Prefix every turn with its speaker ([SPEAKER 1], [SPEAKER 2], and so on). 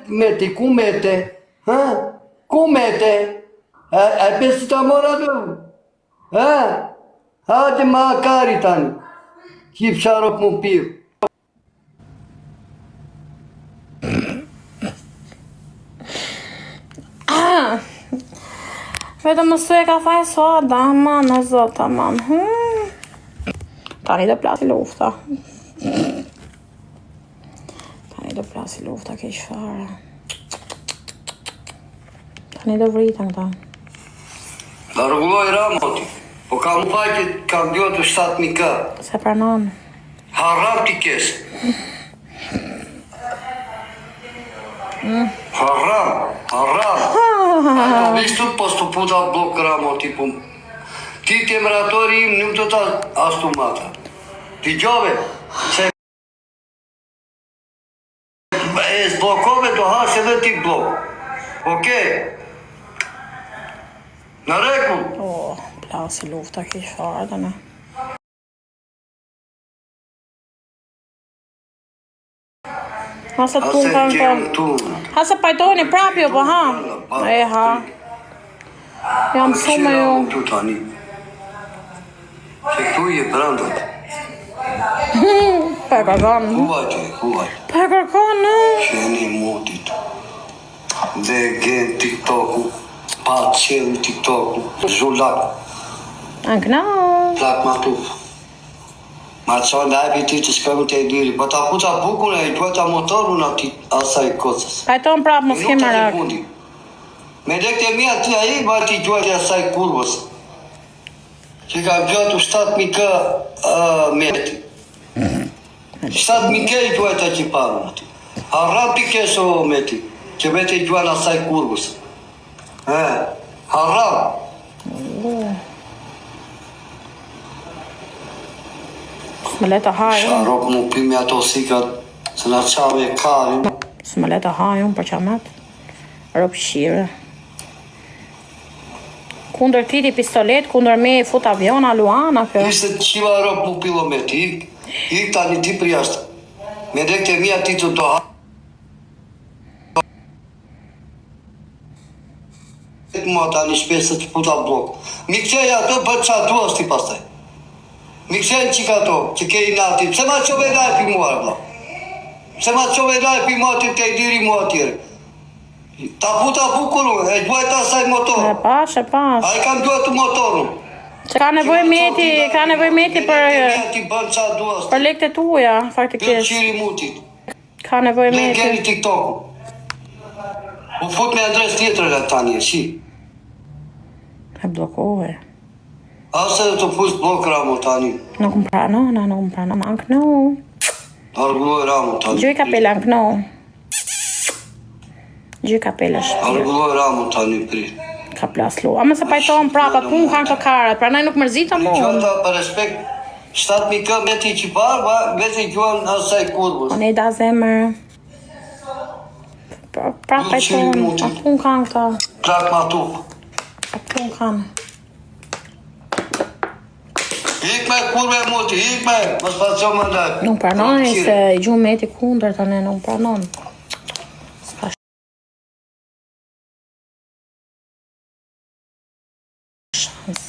[SPEAKER 1] meti, ku mete? Ha? Ku mete? E pesi ta mora du? Ha? Hajde ma kari tani. Kip sharop mu piu.
[SPEAKER 2] Vetëm mësoj ka faj soda, aman, o zot, aman. Tani do plasi lufta. Tani do plasi lufta, keq fare. Tani do vritën këta.
[SPEAKER 1] La rregulloj Ramoti, po kam fajtë kam bjotë 7.000 ka.
[SPEAKER 2] Se pranon.
[SPEAKER 1] Haram ti kes. Haram. Vistu po stu puta blok Ramoti, po ti temeratori im nuk do ta ashtu mata. Ti gjove, se e zblokove do hash edhe ti blok. Okej? Në rregull.
[SPEAKER 2] Plasi lufta keq fare tani. Hase pun kanë. Hase pajtoni prap jo, po ha. E ha. Jam shumë jo.
[SPEAKER 1] Tu tani. Se tu je brandat.
[SPEAKER 2] Pa kërkon.
[SPEAKER 1] Huaj.
[SPEAKER 2] Pa kërkon, në.
[SPEAKER 1] Qeni motit. Dhe gen TikToku. Pa qenë TikToku. Zhullak.
[SPEAKER 2] Anknau.
[SPEAKER 1] Plak ma tuf. Ma qonë dhe epi ti të shkëmë të e diri. Po ta puta bukun e i dueta motorun ati asaj kocës.
[SPEAKER 2] Pajton prap mos ke merak.
[SPEAKER 1] Me lekte mija ti a i ba ti dueta asaj kurvës. Që ka gjotu 7.000 ka meti. 7.000 ka i dueta që parën ati. Haram pi keso meti. Që meti i dueta asaj kurvës. Haram.
[SPEAKER 2] S'me le të hajë.
[SPEAKER 1] Sharop mu pimi ato sikat, se na qave karin.
[SPEAKER 2] S'me le të hajë unë për qamet. Rop shire. Kundër titi pistolet, kundër me fut aviona, Luana, kjo.
[SPEAKER 1] Ishte qiva rop mu pilometi, ik tani ti për jashtë. Me dekte mija ti të doha. Mua tani shpesë të puta blok. Mi këtjej ato për qa duas ti pastaj. Mi këtjej qika to, që ke i nati. Se ma qove daj pi mua, bla. Se ma qove daj pi mua të i diri mua tjere. Ta puta bukuru, e duhet asaj motor.
[SPEAKER 2] E pash.
[SPEAKER 1] A i kam duhet të motorun.
[SPEAKER 2] Që ka nevoj meti për lekte tuja, faktikisht.
[SPEAKER 1] Qiri mutit.
[SPEAKER 2] Ka nevoj
[SPEAKER 1] Ne
[SPEAKER 2] meti.
[SPEAKER 1] keni TikToku. U fut me adres tjetër e tani, si.
[SPEAKER 2] E blokove.
[SPEAKER 1] Ase dhe të pus blok Ramo tani.
[SPEAKER 2] Nuk më pranon, ankno.
[SPEAKER 1] Argulloj Ramo tani.
[SPEAKER 2] Gjoj kapela ankno. Gjoj kapela shpirë.
[SPEAKER 1] Argulloj Ramo tani pri.
[SPEAKER 2] Ka plas lu. Ama se pajton prapa, pun kanë të karat, pra naj nuk mërzita mu.
[SPEAKER 1] Gjota për respekt, 7.000 kë meti që parë, meti gjuan asaj kurbës.
[SPEAKER 2] O ne da zemër. Pra pajton, a pun kanë këta.
[SPEAKER 1] Plak ma tup.
[SPEAKER 2] A pun kanë.
[SPEAKER 1] Hikme kurve muti, hikme, mos paso më ndaj.
[SPEAKER 2] Nuk pranoni se i gjumë meti kundër të ne, nuk pranon. Ska shans.